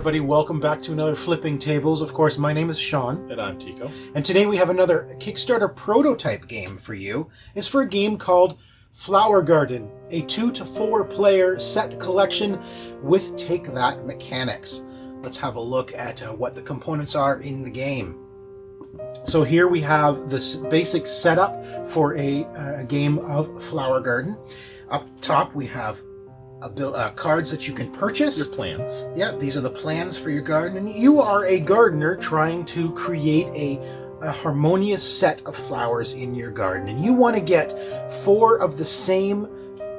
everybody, welcome back to another Flipping Tables. Of course, my name is Sean. And I'm Tico. And today we have another Kickstarter prototype game for you. It's for a game called Flower Garden, a 2 to 4 player set collection with Take That mechanics. Let's have a look at what the components are in the game. So here we have this basic setup for a game of Flower Garden. Up top we have cards that you can purchase. Your plans. Yeah, these are the plans for your garden. And you are a gardener trying to create a harmonious set of flowers in your garden. And you want to get 4 of the same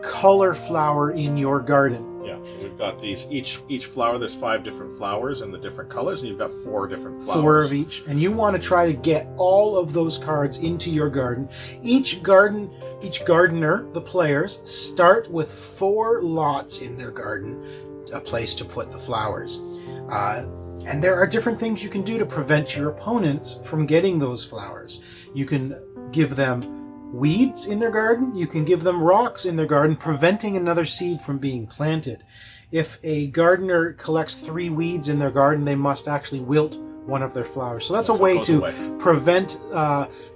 color flower in your garden. Yeah, so we've got these, each flower, there's 5 different flowers in the different colors, and you've got 4 different flowers. 4 of each. And you want to try to get all of those cards into your garden. Each gardener, the players, start with 4 lots in their garden, a place to put the flowers. And there are different things you can do to prevent your opponents from getting those flowers. You can give them weeds in their garden. You can give them rocks in their garden, preventing another seed from being planted. If a gardener collects 3 weeds in their garden, they must actually wilt one of their flowers. So that's a way to prevent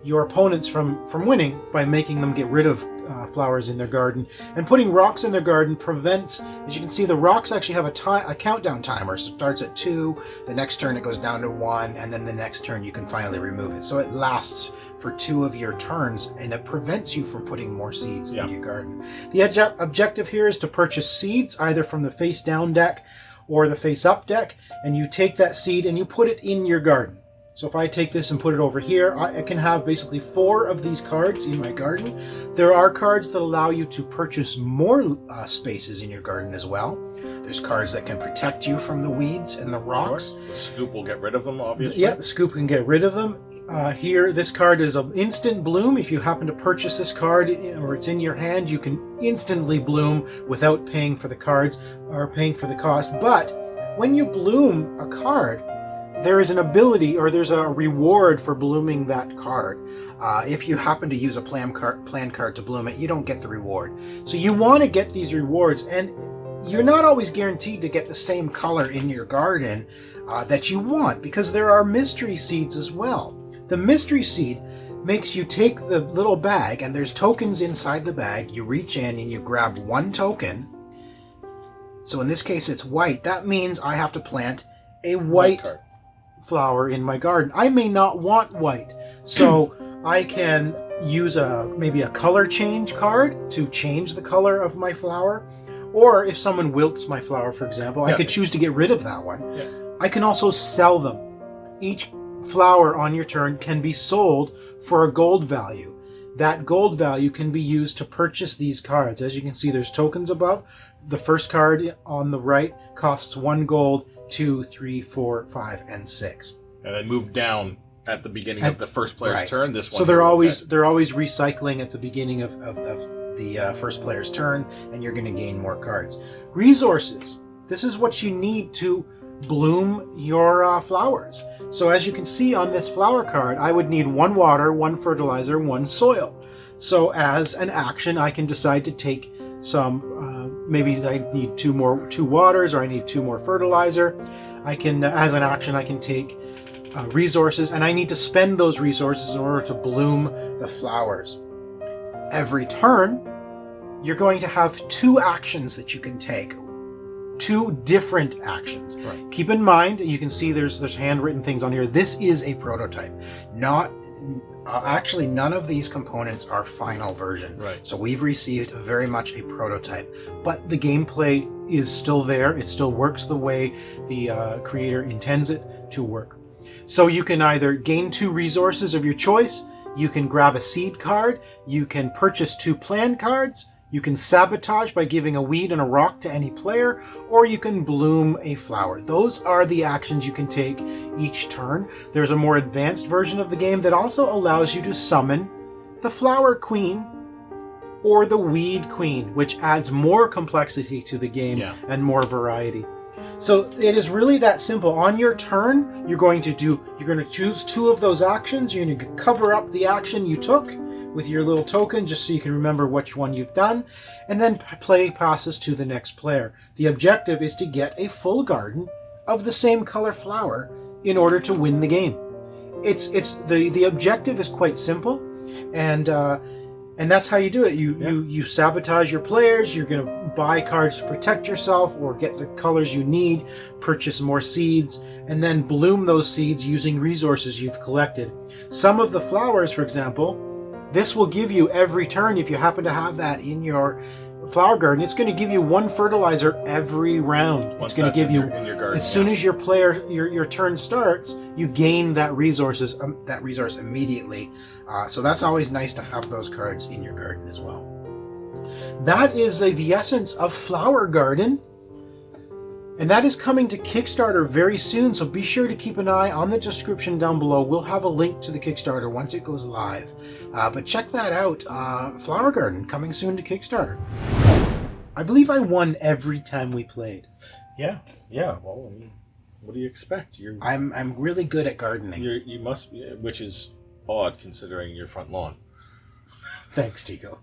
your opponents from winning by making them get rid of flowers in their garden. And putting rocks in their garden prevents, as you can see, the rocks actually have a countdown timer. So it starts at 2, the next turn it goes down to 1, and then the next turn you can finally remove it. So it lasts for 2 of your turns, and it prevents you from putting more seeds into your garden. The objective here is to purchase seeds either from the face down deck or the face up deck, and you take that seed and you put it in your garden. So if I take this and put it over here, I can have basically 4 of these cards in my garden. There are cards that allow you to purchase more spaces in your garden as well. There's cards that can protect you from the weeds and the rocks. The scoop will get rid of them, obviously. Yeah, the scoop can get rid of them. Here, this card is an instant bloom. If you happen to purchase this card or it's in your hand, you can instantly bloom without paying for the cards or paying for the cost. But when you bloom a card, there is an ability or there's a reward for blooming that card. If you happen to use a plan card to bloom it, you don't get the reward. So you want to get these rewards, and you're not always guaranteed to get the same color in your garden that you want, because there are mystery seeds as well. The mystery seed makes you take the little bag, and there's tokens inside the bag. You reach in and you grab 1 token. So in this case it's white. That means I have to plant a white flower in my garden. I may not want white, so I can use maybe a color change card to change the color of my flower. Or if someone wilts my flower, for example, I could choose to get rid of that one. Yeah. I can also sell them. Each flower on your turn can be sold for a gold value. That gold value can be used to purchase these cards. As you can see, there's tokens above. The first card on the right costs 1 gold, 2, 3, 4, 5, and 6. And then move down at the beginning of the first player's turn. This one. So they're always recycling at the beginning of the first player's turn, and you're going to gain more cards. Resources. This is what you need to bloom your flowers. So as you can see on this flower card, I would need 1 water, 1 fertilizer, 1 soil. So as an action, I can decide to take some, maybe I need 2 waters, or I need 2 more fertilizer. I can, as an action, I can take resources, and I need to spend those resources in order to bloom the flowers. Every turn, you're going to have 2 actions that you can take. 2 different actions. Right. Keep in mind, you can see there's handwritten things on here. This is a prototype. Actually, none of these components are final version. Right. So we've received very much a prototype, but the gameplay is still there. It still works the way the creator intends it to work. So you can either gain 2 resources of your choice, you can grab a seed card, you can purchase 2 plan cards, you can sabotage by giving a weed and a rock to any player, or you can bloom a flower. Those are the actions you can take each turn. There's a more advanced version of the game that also allows you to summon the flower queen or the weed queen, which adds more complexity to the game and more variety. So it is really that simple. On your turn, you're going to choose 2 of those actions. You're going to cover up the action you took with your little token, just so you can remember which one you've done, and then play passes to the next player. The objective is to get a full garden of the same color flower in order to win the game. It's the objective is quite simple, and that's how you do it. You sabotage your players. You're going to buy cards to protect yourself or get the colors you need, purchase more seeds, and then bloom those seeds using resources you've collected. Some of the flowers, for example, this will give you every turn if you happen to have that in your flower garden. It's going to give you 1 fertilizer every round. It's going to give you in your garden, as soon as your turn starts, you gain that resource immediately. So that's always nice to have those cards in your garden as well. That is the essence of Flower Garden, and that is coming to Kickstarter very soon, so be sure to keep an eye on the description down below. We'll have a link to the Kickstarter once it goes live, but check that out. Flower Garden coming soon to Kickstarter. I believe I won every time we played. Yeah. Well, I mean, what do you expect? I'm really good at gardening. You must be, which is odd considering your front lawn. Thanks, Tico.